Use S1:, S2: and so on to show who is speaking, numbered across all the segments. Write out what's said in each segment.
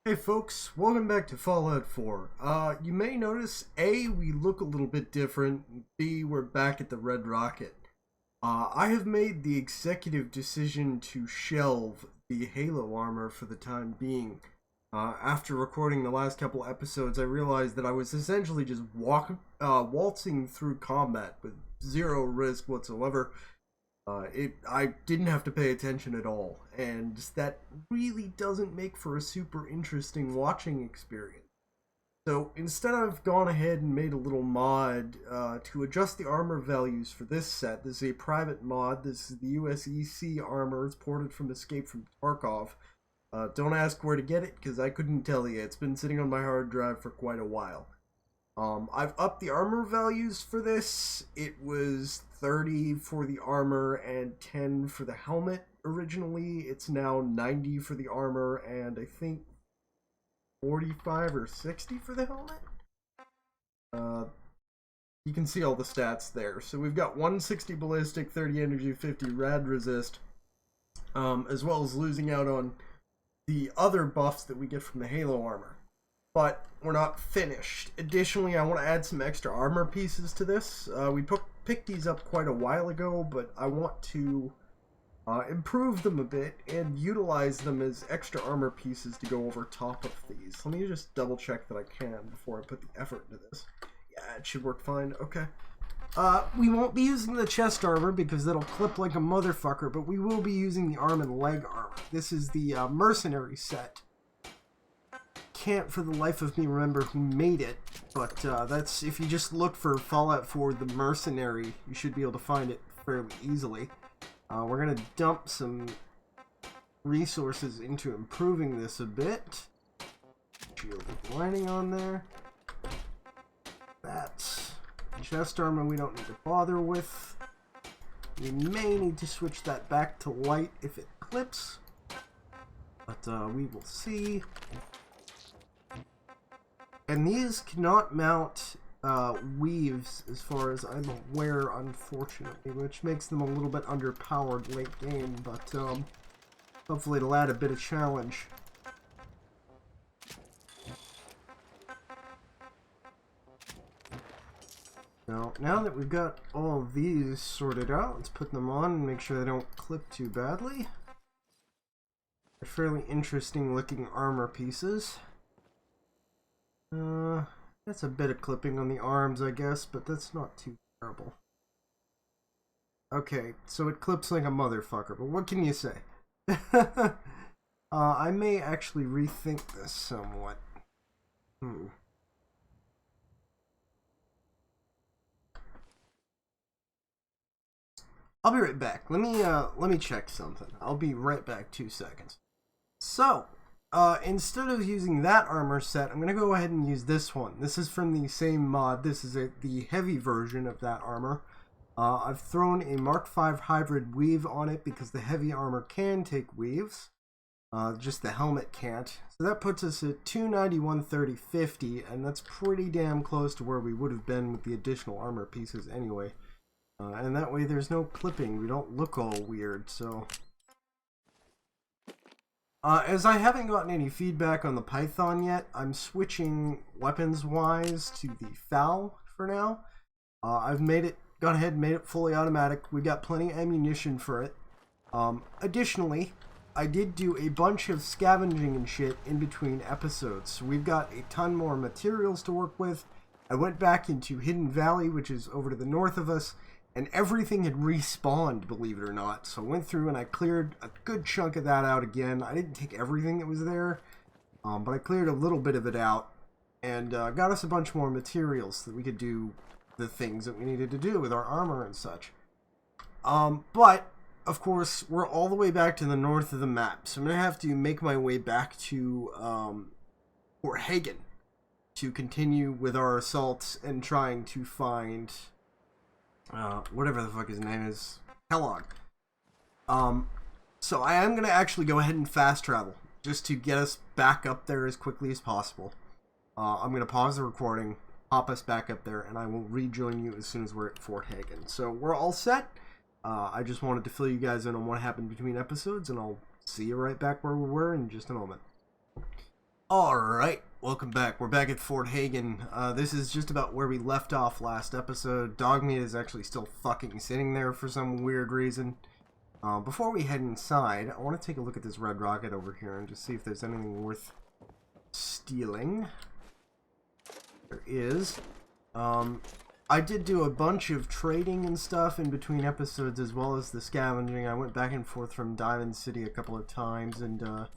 S1: Hey folks, welcome back to Fallout 4. You may notice A, we look a little bit different, B, we're back at the Red Rocket. I have made the executive decision to shelve the Halo armor for the time being. After recording the last couple episodes, I realized that I was essentially just waltzing through combat with zero risk whatsoever. I didn't have to pay attention at all, and that really doesn't make for a super interesting watching experience. So instead I've gone ahead and made a little mod to adjust the armor values for this set. This is a private mod. This is the USEC armor. It's ported from Escape from Tarkov. Don't ask where to get it, because I couldn't tell you. It's been sitting on my hard drive for quite a while. I've upped the armor values for this. It was 30 for the armor and 10 for the helmet originally. It's now 90 for the armor and I think 45 or 60 for the helmet. You can see all the stats there. So we've got 160 ballistic, 30 energy, 50 rad resist, as well as losing out on the other buffs that we get from the Halo armor. But we're not finished. Additionally, I want to add some extra armor pieces to this. We picked these up quite a while ago, but I want to improve them a bit and utilize them as extra armor pieces to go over top of these. Let me just double check that I can before I put the effort into this. Yeah, it should work fine. Okay. We won't be using the chest armor because that'll clip like a motherfucker, but we will be using the arm and leg armor. This is the mercenary set. Can't for the life of me remember who made it, but that's, if you just look for Fallout 4 the Mercenary, you should be able to find it fairly easily. We're going to dump some resources into improving this a bit. Shield lining on there. That's chest armor we don't need to bother with. We may need to switch that back to light if it clips, but we will see. And these cannot mount weaves, as far as I'm aware, unfortunately, which makes them a little bit underpowered late game, but hopefully it'll add a bit of challenge. Now that we've got all of these sorted out, let's put them on and make sure they don't clip too badly. They're fairly interesting looking armor pieces. That's a bit of clipping on the arms, I guess, but that's not too terrible. Okay, so it clips like a motherfucker, but what can you say? I may actually rethink this somewhat. I'll be right back. Let me check something. I'll be right back, 2 seconds. So, instead of using that armor set, I'm going to go ahead and use this one. This is from the same mod. This is the heavy version of that armor. I've thrown a Mark V hybrid weave on it because the heavy armor can take weaves. Just the helmet can't. So that puts us at 291, 30, 50, and that's pretty damn close to where we would have been with the additional armor pieces anyway. And that way there's no clipping. We don't look all weird, so... as I haven't gotten any feedback on the Python yet, I'm switching weapons-wise to the FAL for now. I've gone ahead and made it fully automatic. We got plenty of ammunition for it. Additionally, I did do a bunch of scavenging and shit in between episodes, so we've got a ton more materials to work with. I went back into Hidden Valley, which is over to the north of us, and everything had respawned, believe it or not. So I went through and I cleared a good chunk of that out again. I didn't take everything that was there, but I cleared a little bit of it out, and got us a bunch more materials so that we could do the things that we needed to do with our armor and such. But, of course, we're all the way back to the north of the map, so I'm going to have to make my way back to Fort Hagen to continue with our assaults and trying to find... whatever the fuck his name is, Kellogg. So I am going to actually go ahead and fast travel, just to get us back up there as quickly as possible. I'm going to pause the recording, hop us back up there, and I will rejoin you as soon as we're at Fort Hagen. So we're all set. I just wanted to fill you guys in on what happened between episodes, and I'll see you right back where we were in just a moment. Alright, welcome back. We're back at Fort Hagen. This is just about where we left off last episode. Dogmeat is actually still fucking sitting there for some weird reason. Before we head inside, I want to take a look at this red rocket over here and just see if there's anything worth stealing. There is. I did do a bunch of trading and stuff in between episodes as well as the scavenging. I went back and forth from Diamond City a couple of times and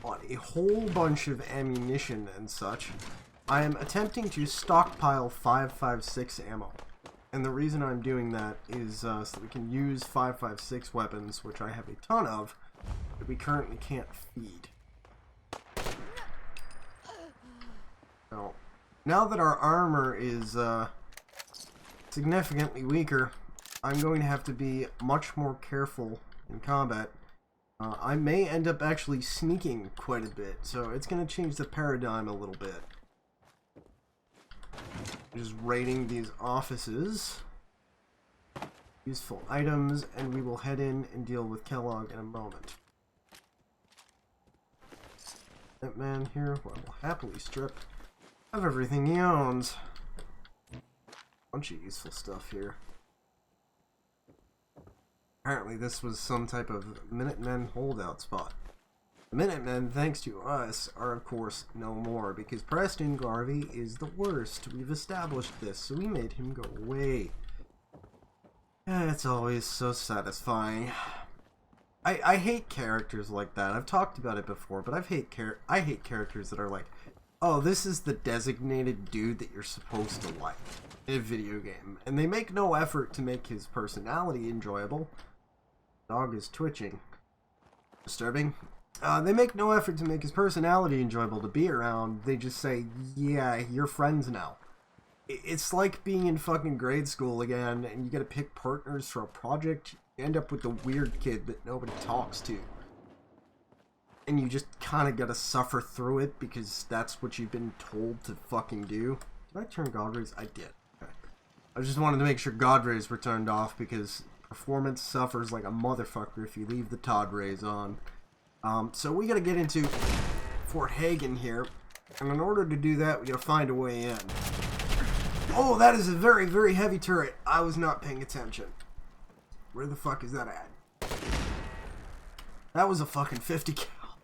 S1: bought a whole bunch of ammunition and such. I am attempting to stockpile 5.56 ammo. And the reason I'm doing that is so that we can use 5.56 weapons, which I have a ton of, that we currently can't feed. So, now that our armor is significantly weaker, I'm going to have to be much more careful in combat. I may end up actually sneaking quite a bit, so it's going to change the paradigm a little bit. Just raiding these offices. Useful items, and we will head in and deal with Kellogg in a moment. That man here will happily strip of everything he owns. Bunch of useful stuff here. Apparently this was some type of Minutemen holdout spot. The Minutemen, thanks to us, are of course no more, because Preston Garvey is the worst. We've established this, so we made him go away. It's always so satisfying. I hate characters like that. I've talked about it before, but I hate characters that are like, oh, this is the designated dude that you're supposed to like in a video game. And they make no effort to make his personality enjoyable. Dog is twitching. Disturbing. They make no effort to make his personality enjoyable to be around. They just say, yeah, you're friends now. It's like being in fucking grade school again, and you gotta pick partners for a project. You end up with the weird kid that nobody talks to. And you just kinda gotta suffer through it, because that's what you've been told to fucking do. Did I turn God rays? I did. Okay. I just wanted to make sure God rays were turned off, because performance suffers like a motherfucker if you leave the Todd rays on. So we gotta get into Fort Hagen here, and in order to do that, we gotta find a way in. Oh, that is a very, very heavy turret. I was not paying attention. Where the fuck is that at? That was a fucking 50 cal.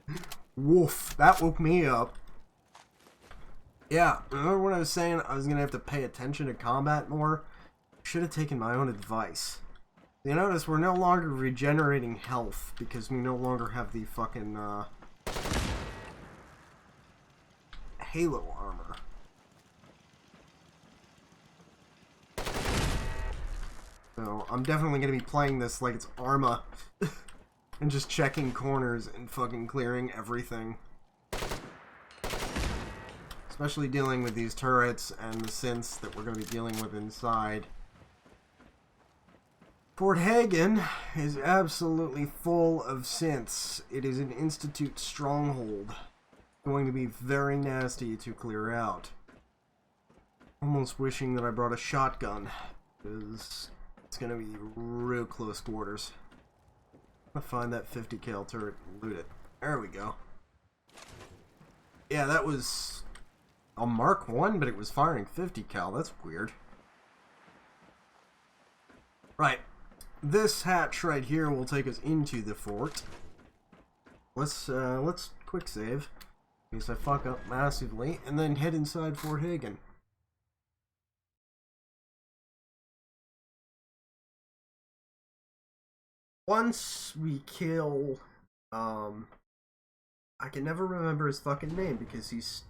S1: Woof, that woke me up. Yeah, remember when I was saying I was gonna have to pay attention to combat more? Should have taken my own advice. You notice we're no longer regenerating health because we no longer have the fucking Halo armor. So I'm definitely going to be playing this like it's Arma and just checking corners and fucking clearing everything. Especially dealing with these turrets and the synths that we're going to be dealing with inside. Fort Hagen is absolutely full of synths. It is an Institute stronghold. Going to be very nasty to clear out. Almost wishing that I brought a shotgun, because it's going to be real close quarters. I'm going to find that 50 cal turret and loot it. There we go. Yeah, that was a Mark 1, but it was firing 50 cal. That's weird. Right. This hatch right here will take us into the fort. Let's quick save in case I fuck up massively, and then head inside Fort Hagen. Once we kill, I can never remember his fucking name because he's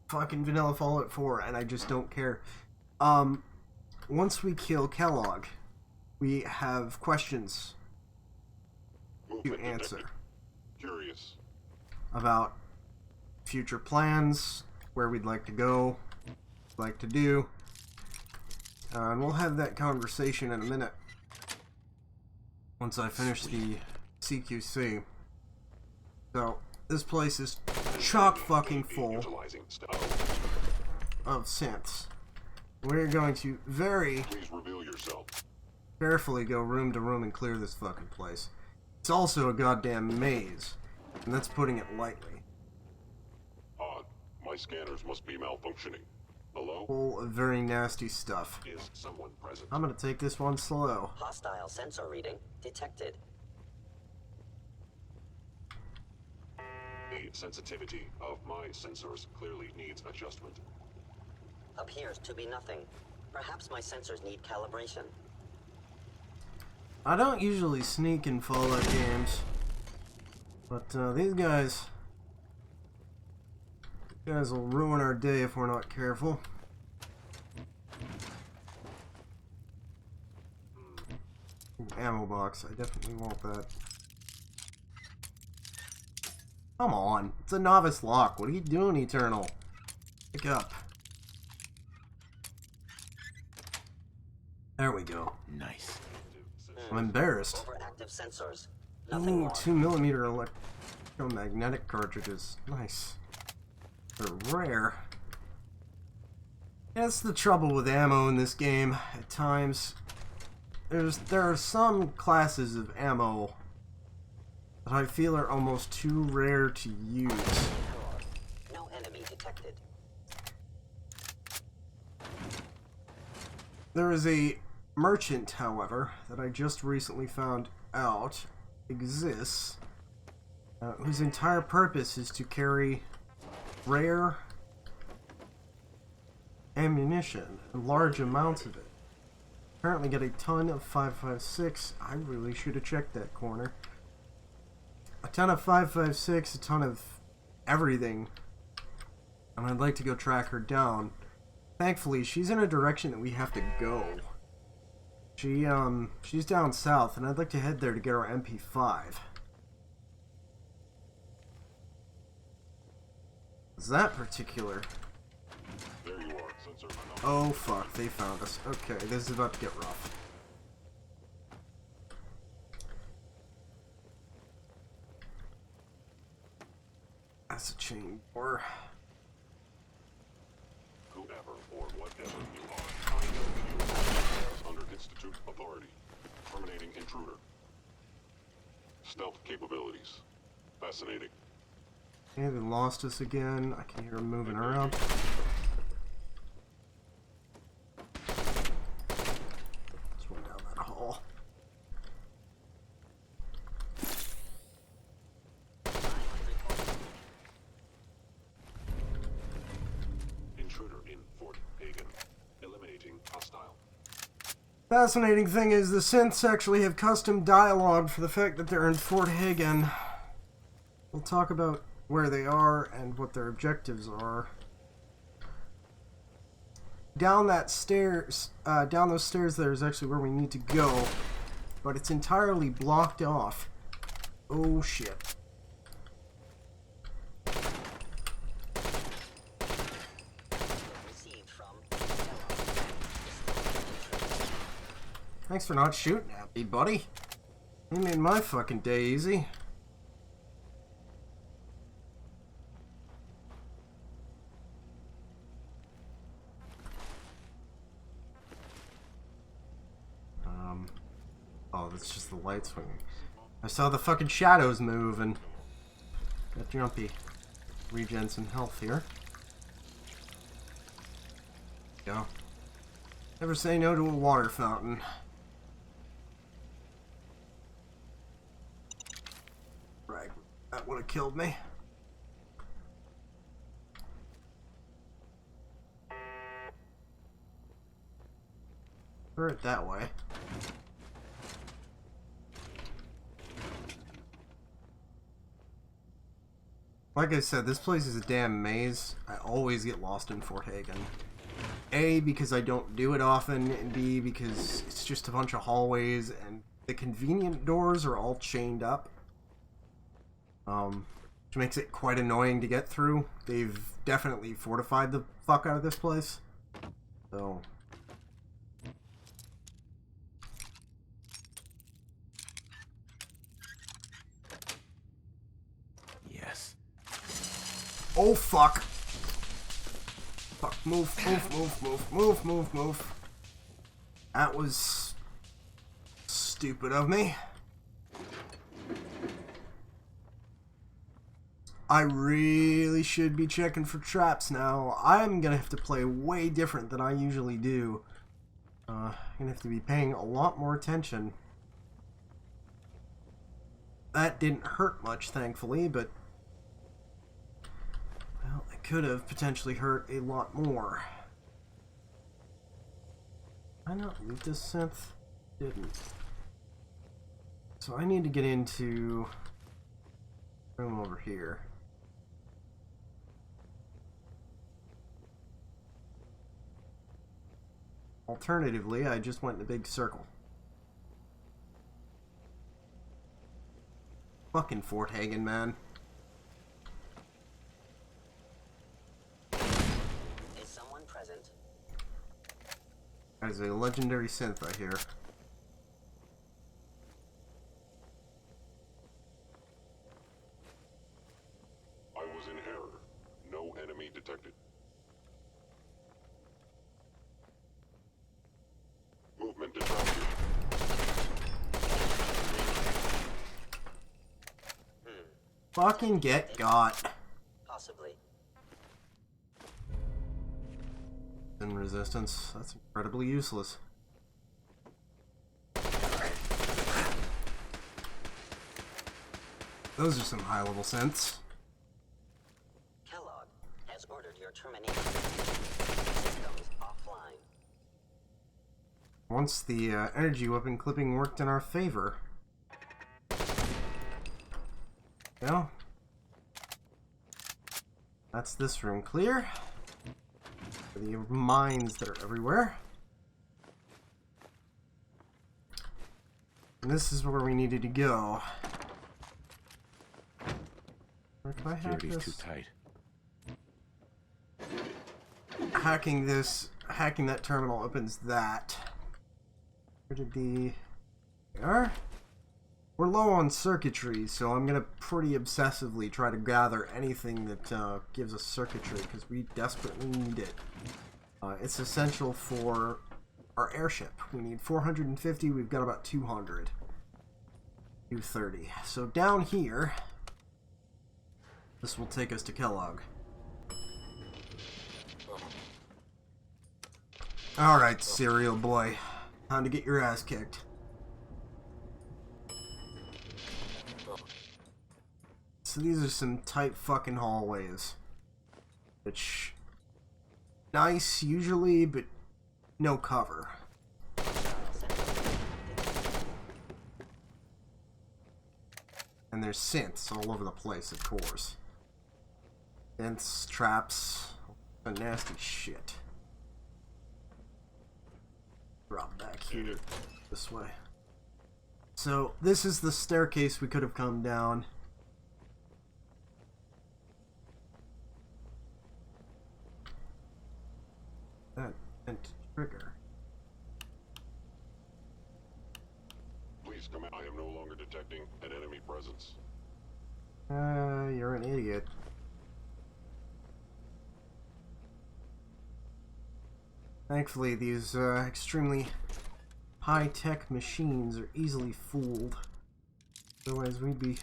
S1: fucking Vanilla Fallout 4 and I just don't care. Once we kill Kellogg, we have questions to answer.
S2: Curious
S1: about future plans, where we'd like to go, like to do, and we'll have that conversation in a minute once I finish the CQC. So this place is chock fucking full of synths. We're going to
S2: Please reveal yourself.
S1: carefully go room to room and clear this fucking place. It's also a goddamn maze, and that's putting it lightly.
S2: My scanners must be malfunctioning. Hello?
S1: Full of very nasty stuff.
S2: Is someone present?
S1: I'm gonna take this one slow.
S3: Hostile sensor reading detected.
S2: The sensitivity of my sensors clearly needs adjustment.
S3: Appears to be nothing. Perhaps my sensors need calibration.
S1: I don't usually sneak in Fallout games, but these guys will ruin our day if we're not careful. Ammo box, I definitely want that. Come on, it's a novice lock. What are you doing, Eternal? Pick up. There we go.
S4: Nice.
S1: I'm embarrassed.
S3: Overactive sensors. Nothing
S1: Ooh,
S3: more.
S1: 2mm electromagnetic cartridges. Nice. They're rare. That's the trouble with ammo in this game. At times, there are some classes of ammo that I feel are almost too rare to use.
S3: No enemy detected.
S1: There is a merchant, however, that I just recently found out exists, whose entire purpose is to carry rare ammunition and large amounts of it. Apparently get a ton of 5.56. I really should have checked that corner. A ton of 5.56, a ton of everything, and I'd like to go track her down. Thankfully, she's in a direction that we have to go. She's down south, and I'd like to head there to get our MP5. Is that particular?
S2: There you are, sensor malfunction.
S1: Oh fuck, they found us. Okay, this is about to get rough. That's a chain door.
S2: Whoever or whatever you are, I know you. Under Institute authority. Terminating intruder. Stealth capabilities. Fascinating.
S1: Okay, they lost us again. I can hear them moving around. Just went down that hall.
S2: Intruder in Fort Hagen. Eliminating hostile.
S1: Fascinating thing is the synths actually have custom dialogue for the fact that they're in Fort Hagen. We'll talk about where they are and what their objectives are. Down that stairs, down those stairs there is actually where we need to go, but it's entirely blocked off. Oh shit.
S3: Received from.
S1: Thanks for not shooting at me, buddy. You made my fucking day easy. Oh, that's just the light swinging. I saw the fucking shadows move and got jumpy. Regen some health here. Go. Never say no to a water fountain. Right, that would have killed me. Throw it that way. Like I said, this place is a damn maze. I always get lost in Fort Hagen. A, because I don't do it often, and B, because it's just a bunch of hallways, and the convenient doors are all chained up. Which makes it quite annoying to get through. They've definitely fortified the fuck out of this place. So...
S4: Yes.
S1: Oh fuck! Fuck, move, move. That was stupid of me. I really should be checking for traps now. I'm gonna have to play way different than I usually do. I'm gonna have to be paying a lot more attention. That didn't hurt much, thankfully, but... well, it could have potentially hurt a lot more. Did I not loot this synth? Didn't. So I need to get into... room over here. Alternatively, I just went in a big circle. Fucking Fort Hagen, man.
S3: Is someone present?
S1: That is a legendary synth, I hear.
S2: I was in error. No enemy detected. Movement detected.
S1: Fucking get got.
S3: Possibly.
S1: In resistance. That's incredibly useless. Those are some high-level synths.
S3: Kellogg has ordered your termination. Systems offline.
S1: Once the energy weapon clipping worked in our favor. Well, that's this room clear. For the mines that are everywhere. And this is where we needed to go. Where can I hack
S4: Security's
S1: this?
S4: too tight.
S1: Hacking that terminal opens that. Where did the... they are? We're low on circuitry, so I'm gonna pretty obsessively try to gather anything that gives us circuitry, because we desperately need it. It's essential for our airship. We need 450, we've got about 200. 230. So down here, this will take us to Kellogg. Alright, cereal boy. Time to get your ass kicked. So these are some tight fucking hallways. Which... nice usually, but no cover. And there's synths all over the place, of course. Synths, traps, a nasty shit. Drop back here, this way. So, this is the staircase we could have come down. That meant trigger.
S2: Please come in. I am no longer detecting an enemy presence.
S1: You're an idiot. Thankfully, these extremely high-tech machines are easily fooled. Otherwise, we'd be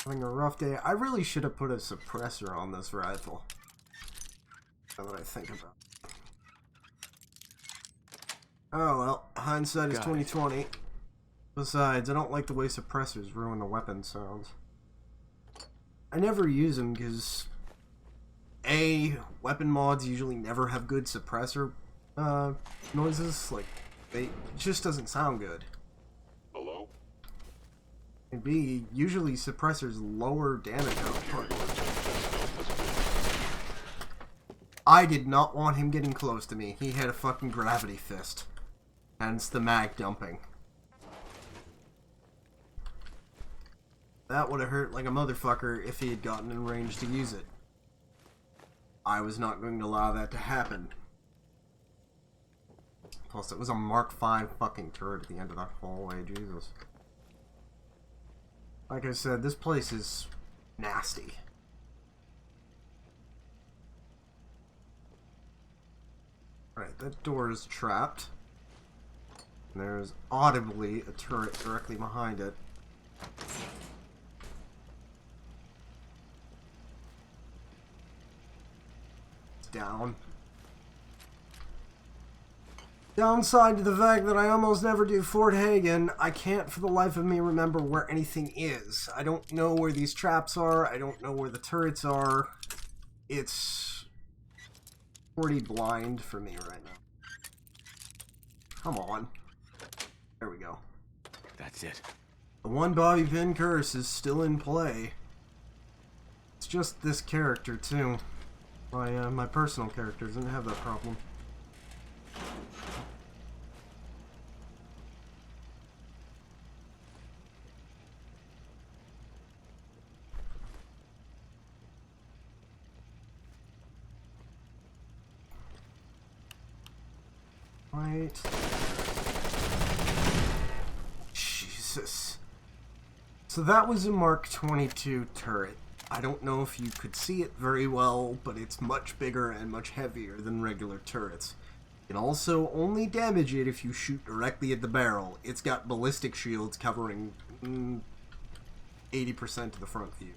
S1: having a rough day. I really should have put a suppressor on this rifle. Now that I think about it. Oh well, hindsight is 20/20. Besides, I don't like the way suppressors ruin the weapon sounds. I never use them because A, weapon mods usually never have good suppressor noises. Like, it just doesn't sound good.
S2: Hello?
S1: And B, usually suppressors lower damage output. I did not want him getting close to me. He had a fucking gravity fist. Hence the mag dumping. That would have hurt like a motherfucker if he had gotten in range to use it. I was not going to allow that to happen. Plus, it was a Mark V fucking turret at the end of that hallway, Jesus. Like I said, this place is nasty. Right, that door is trapped. And there's audibly a turret directly behind it. down. Downside to the fact that I almost never do Fort Hagen, I can't for the life of me remember where anything is. I don't know where these traps are, I don't know where the turrets are. It's pretty blind for me right now. Come on. There we go.
S4: That's it.
S1: The one bobby pin curse is still in play. It's just this character too. My personal character doesn't have that problem. Right. Jesus. So that was a Mark 22 turret. I don't know if you could see it very well, but it's much bigger and much heavier than regular turrets. You can also only damage it if you shoot directly at the barrel. It's got ballistic shields covering 80% of the front view.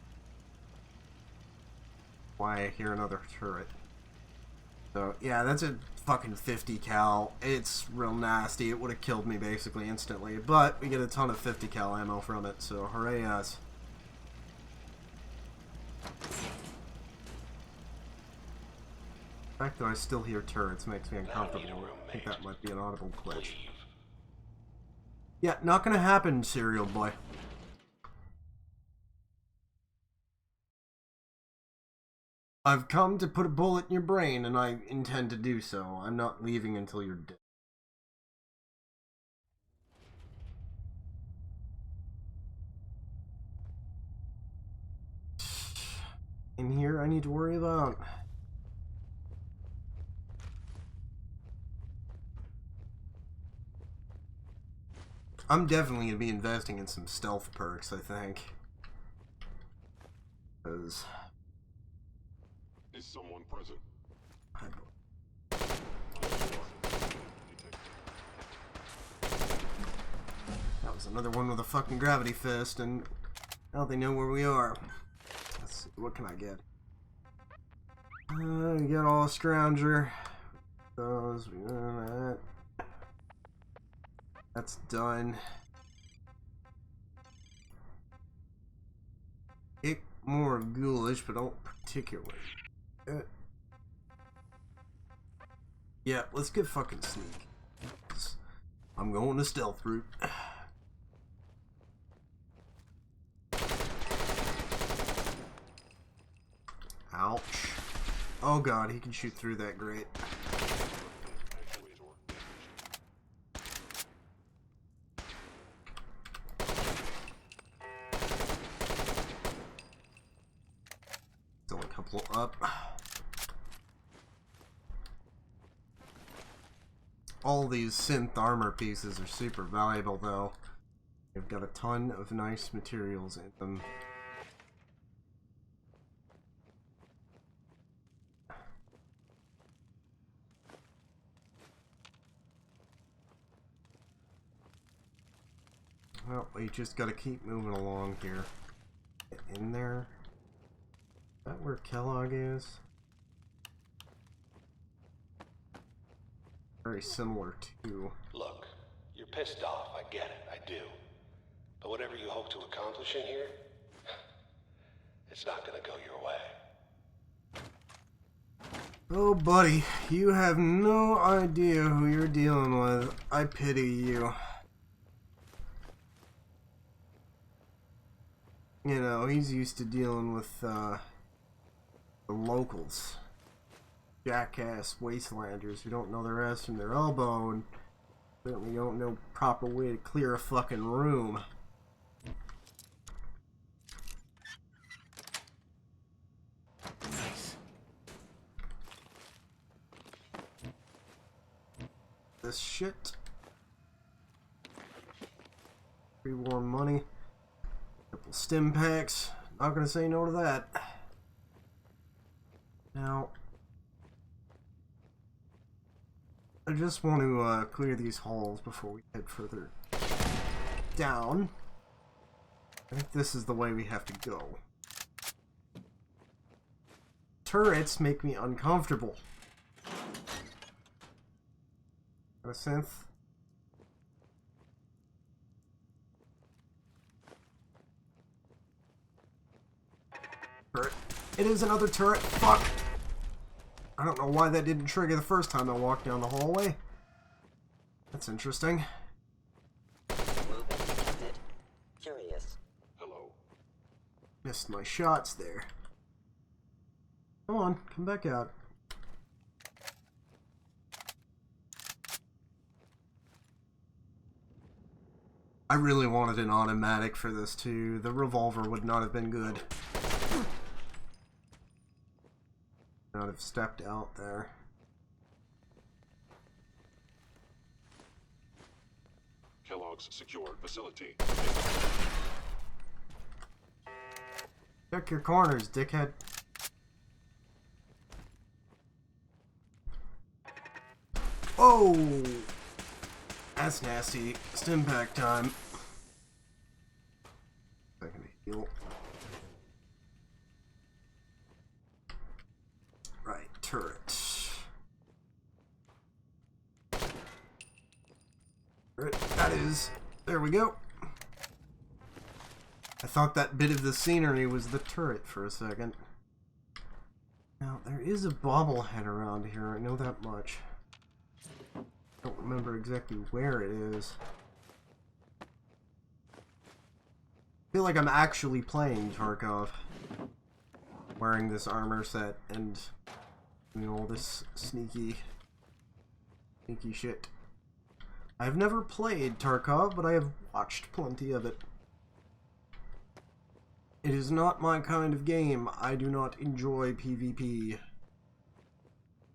S1: Why I hear another turret. So, yeah, that's a fucking 50 cal. It's real nasty. It would have killed me basically instantly. But we get a ton of 50 cal ammo from it, so hooray us. The fact that I still hear turrets makes me uncomfortable. I think that might be an audible glitch. Yeah, not gonna happen, Serial Boy. I've come to put a bullet in your brain, and I intend to do so. I'm not leaving until you're dead. In here, I need to worry about. I'm definitely going to be investing in some stealth perks, I think. Because...
S2: Is someone present?
S1: That was another one with a fucking gravity fist, and now they know where we are. Let's see, what can I get? We got all Scrounger. Those, we got that. That's done. It more of ghoulish, but don't particularly. Yeah, let's get fucking sneak. I'm going the stealth route. Ouch. Oh god, he can shoot through that grate. Still a couple up. All these synth armor pieces are super valuable though. They've got a ton of nice materials in them. Well, we just gotta keep moving along here. Get in there. Is that where Kellogg is? Very similar to...
S5: Look, you're pissed off, I get it, I do. But whatever you hope to accomplish in here, it's not gonna go your way.
S1: Oh, buddy, you have no idea who you're dealing with. I pity you. You know, he's used to dealing with, the locals. Jackass wastelanders who don't know their ass from their elbow and certainly don't know proper way to clear a fucking room.
S4: Nice.
S1: This shit. Free warm money. Couple stim packs. Not gonna say no to that. Now, I just want to clear these halls before we head further down. I think this is the way we have to go. turrets make me uncomfortable. Got a synth? Turret. It is another turret. Fuck! I don't know why that didn't trigger the first time I walked down the hallway. That's interesting.
S3: Movement detected. Curious.
S2: Hello.
S1: Missed my shots there. Come on, come back out. I really wanted an automatic for this too. The revolver would not have been good. Not have stepped out there.
S2: Kellogg's secured facility.
S1: Check your corners, dickhead. Oh! That's nasty. Stim pack time. Second to heal. Right, turret. Turret, that is. There we go. I thought that bit of the scenery was the turret for a second. Now, there is a bobblehead around here, I know that much. Don't remember exactly where it is. I feel like I'm actually playing Tarkov. Wearing this armor set and doing all this sneaky shit. I've never played Tarkov, but I have watched plenty of it. It is not my kind of game. I do not enjoy PvP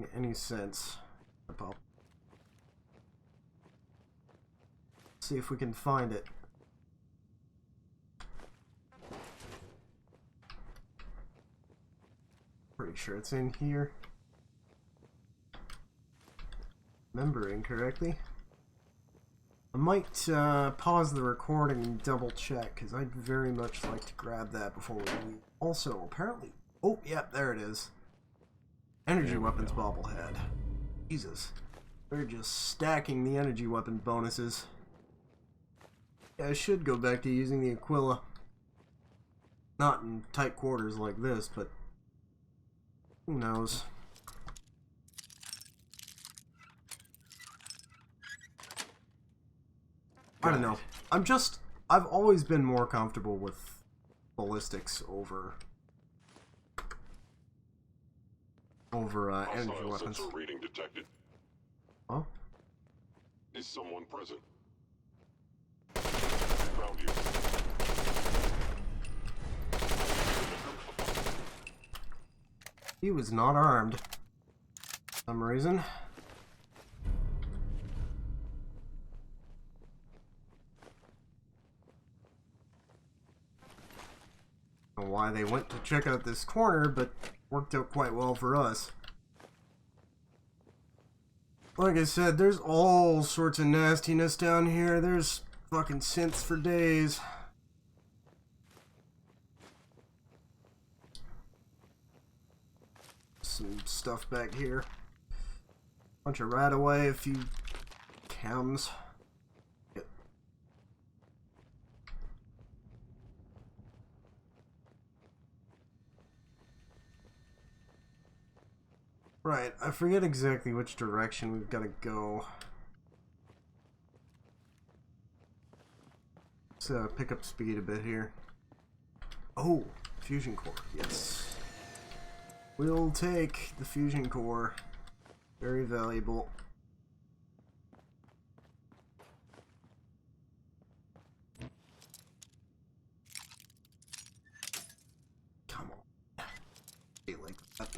S1: in any sense. See if we can find it. Pretty sure it's in here. Remembering correctly. I might pause the recording and double check, because I'd very much like to grab that before we leave. Also, apparently... Oh, yep, there it is. Energy weapons bobblehead. Jesus. They're just stacking the energy weapon bonuses. Yeah, I should go back to using the Aquila. Not in tight quarters like this, but... who knows? I don't know. I've always been more comfortable with ballistics over energy
S2: Hostile
S1: weapons.
S2: sensor reading detected.
S1: Huh?
S2: Is someone present? Found you.
S1: He was not armed. For some reason. I don't know why they went to check out this corner, but worked out quite well for us. Like I said, there's all sorts of nastiness down here. There's fucking synths for days. Some stuff back here. Bunch of rat away, a few chems. Right, I forget exactly which direction we've got to go. Let's pick up speed a bit here. Oh, fusion core, yes. We'll take the fusion core. Very valuable. Come on. Be like that.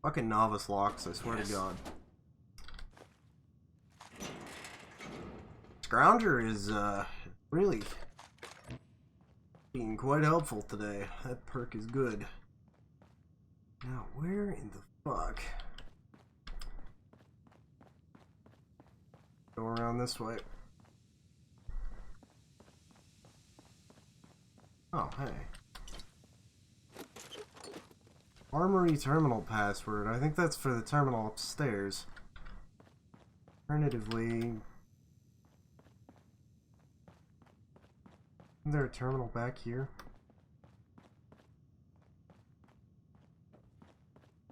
S1: Fucking novice locks, I swear to God. Scrounger is really being quite helpful today. That perk is good. Now, where in the fuck? Go around this way. Oh, hey. Armory terminal password. I think that's for the terminal upstairs. Alternatively, isn't there a terminal back here?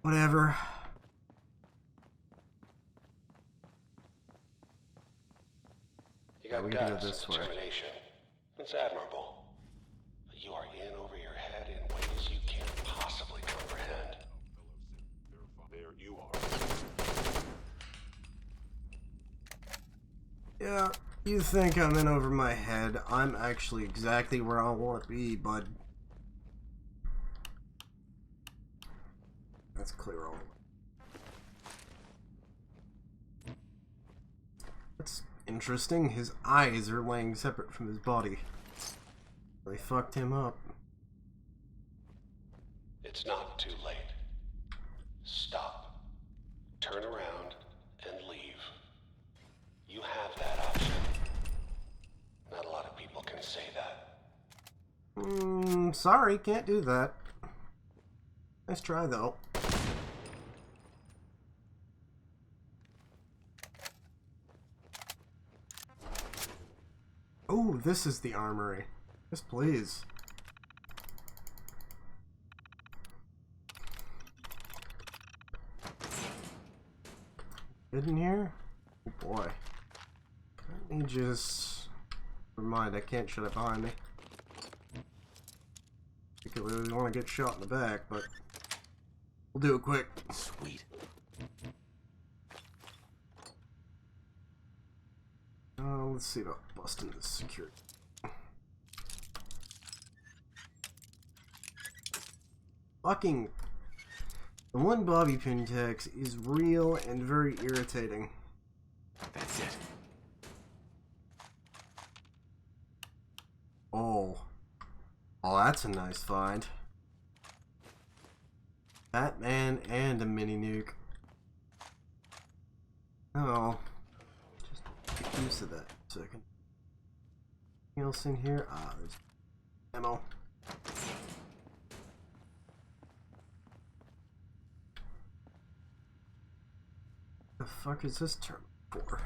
S1: Whatever.
S5: You got
S1: we gotta go
S5: guts
S1: this
S5: and
S1: way.
S5: determination. It's admirable. But you are in over your head in ways you can't possibly comprehend.
S2: There you are.
S1: Yeah, you think I'm in over my head. I'm actually exactly where I want to be, bud. That's clear all the way. That's interesting. His eyes are laying separate from his body. They fucked him up.
S5: It's not too late. Stop. Turn around and leave. You have that option. Not a lot of people can say that.
S1: Sorry, can't do that. Nice try, though. Oh, this is the armory. Yes, please. Good in here? Oh boy. Let me just... Never mind, I can't shut it behind me. Particularly want to get shot in the back, but... We'll do it quick.
S4: Sweet.
S1: Let's see about busting this security. Fucking... The one bobby pin text is real and very irritating.
S4: That's it.
S1: Oh. Oh, that's a nice find. Batman and a mini nuke. Oh. Just get used to that for a second. Anything else in here? Ah, there's ammo. The fuck is this term for?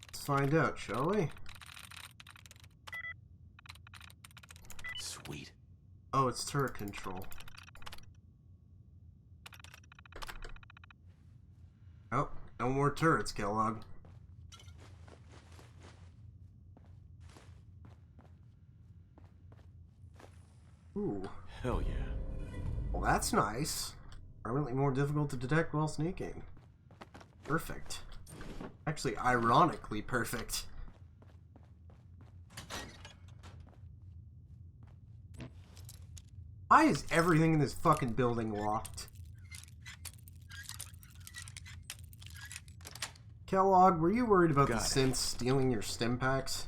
S1: Let's find out, shall we?
S4: Sweet.
S1: Oh, it's turret control. Oh, no more turrets, Kellogg. Ooh.
S4: Hell yeah.
S1: Well, that's nice. Permanently more difficult to detect while sneaking. Perfect. Actually, ironically perfect. Why is everything in this fucking building locked? Kellogg, were you worried about the
S4: Got it.
S1: synths stealing your stim packs?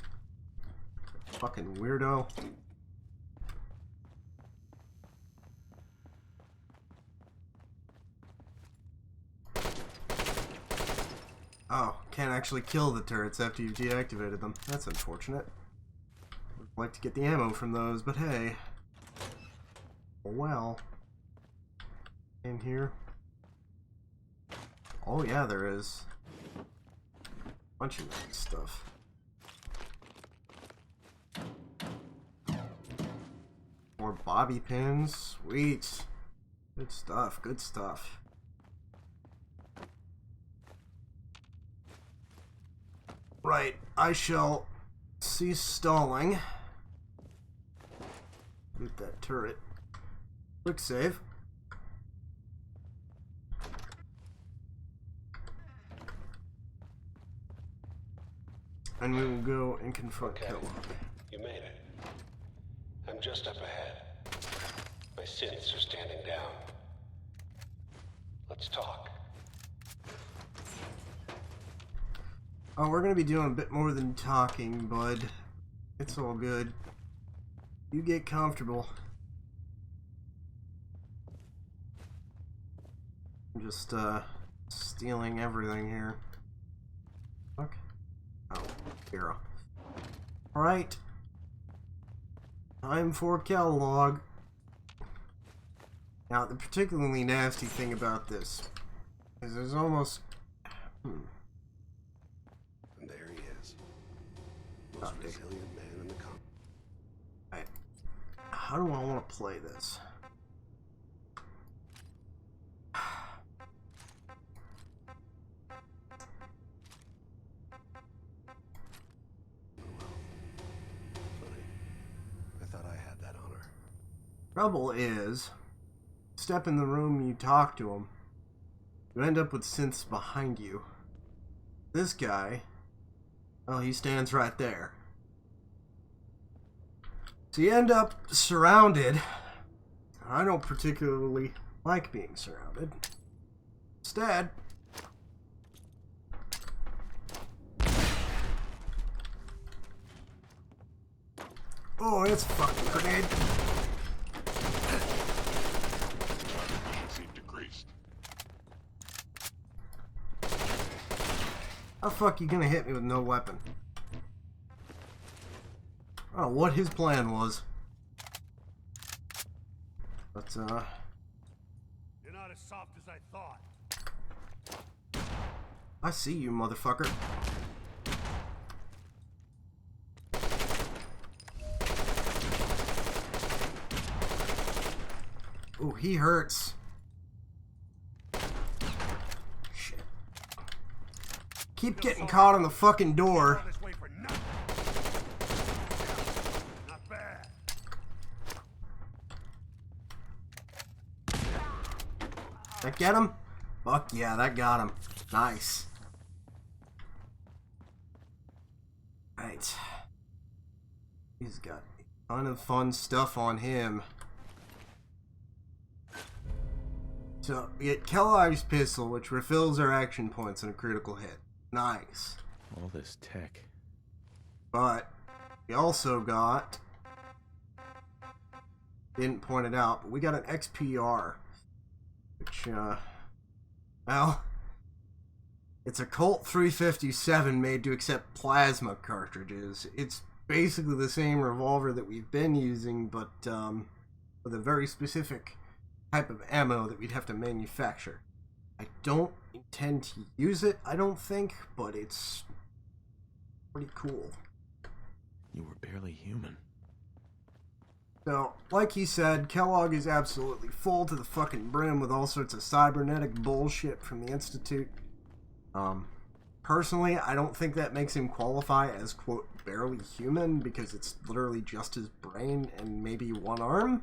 S1: Fucking weirdo. Oh, can't actually kill the turrets after you've deactivated them. That's unfortunate. Would like to get the ammo from those, but hey. Oh well. In here. Oh yeah, there is. Bunch of nice stuff. More bobby pins. Sweet. Good stuff, good stuff. Right, I shall cease stalling. Loot that turret. Quick save. And we will go and confront
S5: Okay.
S1: Kellogg.
S5: You made it. I'm just up ahead. My synths are standing down. Let's talk.
S1: Oh, we're gonna be doing a bit more than talking, bud. It's all good. You get comfortable. I'm just, stealing everything here. Fuck. Oh, hero. Alright. Time for catalog. Now, the particularly nasty thing about this is there's almost...
S5: And there he is. Most resilient man in the company.
S1: Alright. How do I want to play this? Trouble is, step in the room, you talk to him, you end up with synths behind you. This guy, well, he stands right there. So you end up surrounded. I don't particularly like being surrounded. Instead, oh, it's a fucking grenade. How the fuck you gonna hit me with no weapon? I don't know what his plan was. But,
S6: You're not as soft as I thought.
S1: I see you, motherfucker. Ooh, he hurts. Keep getting caught on the fucking door.
S6: Not bad.
S1: That get him? Fuck yeah, that got him. Nice. Right. He's got a ton of fun stuff on him. So, we get Kellogg's pistol, which refills our action points on a critical hit. Nice.
S4: All this tech.
S1: But we also got, didn't point it out, but we got an XPR, which, well, it's a Colt 357 made to accept plasma cartridges. It's basically the same revolver that we've been using, but with a very specific type of ammo that we'd have to manufacture. I don't intend to use it, I don't think, but it's pretty cool.
S4: You were barely human.
S1: So, like he said, Kellogg is absolutely full to the fucking brim with all sorts of cybernetic bullshit from the Institute. Personally, I don't think that makes him qualify as, quote, barely human, because it's literally just his brain and maybe one arm.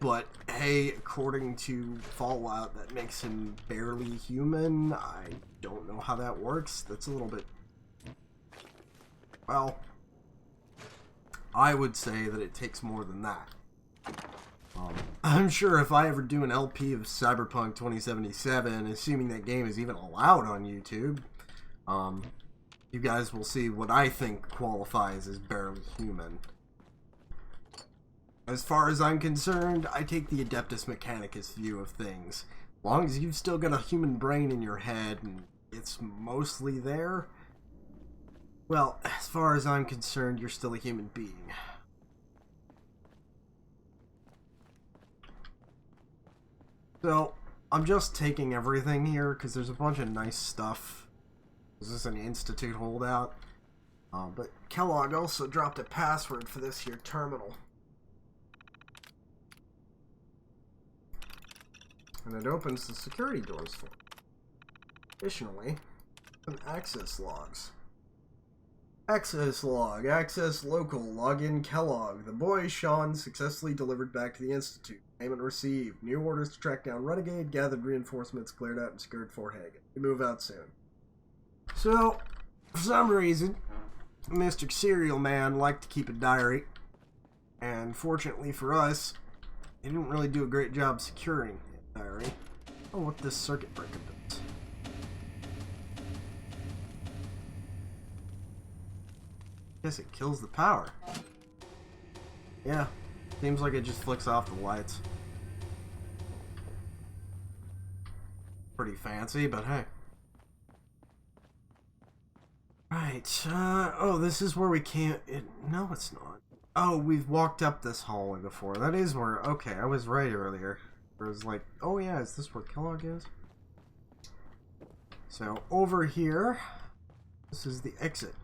S1: But, hey, according to Fallout, that makes him barely human. I don't know how that works. That's a little bit... Well, I would say that it takes more than that. I'm sure if I ever do an LP of Cyberpunk 2077, assuming that game is even allowed on YouTube, you guys will see what I think qualifies as barely human. As far as I'm concerned, I take the Adeptus Mechanicus view of things. As long as you've still got a human brain in your head and it's mostly there, well, as far as I'm concerned, you're still a human being. So, I'm just taking everything here because there's a bunch of nice stuff. This is an Institute holdout. But Kellogg also dropped a password for this here terminal. And it opens the security doors for it. Additionally, some access logs. Access log, access local, login Kellogg. The boy Sean successfully delivered back to the Institute. Payment received. New orders to track down Renegade, gathered reinforcements, cleared out and secured Fort Hagen. We move out soon. So, for some reason, Mr. Serial Man liked to keep a diary. And fortunately for us, he didn't really do a great job securing the diary. Oh, what this circuit breaker does. Guess it kills the power. Yeah, seems like it just flicks off the lights. Pretty fancy, but hey. Right, oh, this is where we can't... no, it's not. Oh, we've walked up this hallway before. That is where... Okay, I was right earlier. It was like, oh yeah, is this where Kellogg is? So, over here, this is the exit.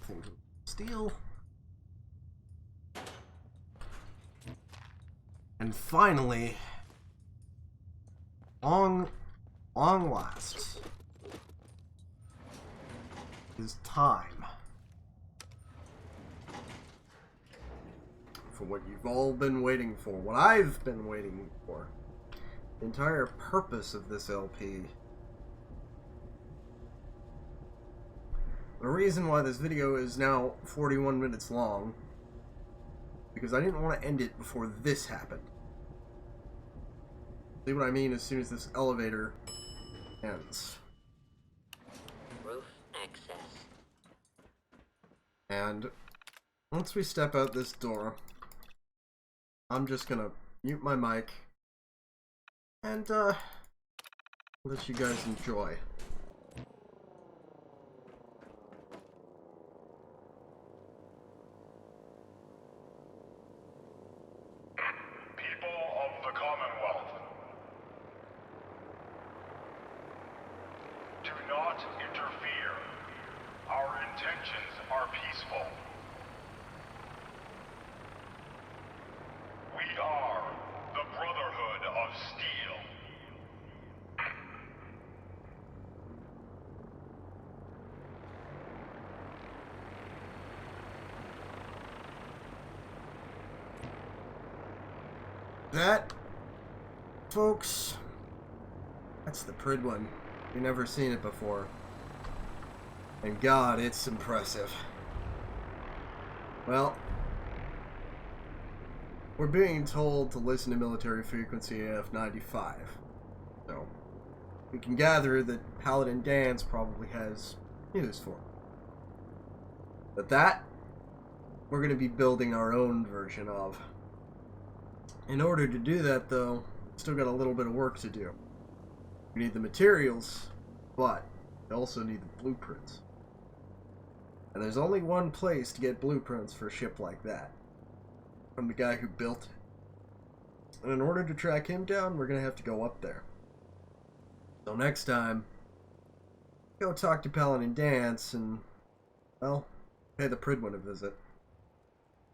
S1: Things of steel. And finally, long last, is time for what you've all been waiting for, what I've been waiting for. The entire purpose of this LP. The reason why this video is now 41 minutes long, because I didn't want to end it before this happened. See what I mean? As soon as this elevator ends.
S3: Roof access.
S1: And once we step out this door, I'm just gonna mute my mic and let you guys enjoy.
S6: People of the Commonwealth, do not interfere. Our intentions are peaceful. We are the Brotherhood of Steel.
S1: That, folks, that's the Prid one. You've never seen it before. And God, it's impressive. Well, we're being told to listen to military frequency AF95. So, we can gather that Paladin Dance probably has news for it. But that, we're going to be building our own version of. In order to do that, though, still got a little bit of work to do. We need the materials, but we also need the blueprints. And there's only one place to get blueprints for a ship like that. From the guy who built it. And in order to track him down, we're going to have to go up there. So next time, go talk to Paladin Dance and, well, pay the Pridwin a visit.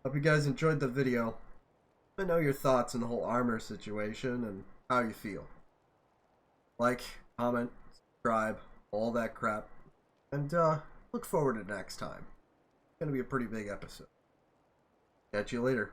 S1: Hope you guys enjoyed the video. Let me know your thoughts on the whole armor situation and how you feel. Like, comment, subscribe, all that crap. And look forward to next time. It's going to be a pretty big episode. Catch you later.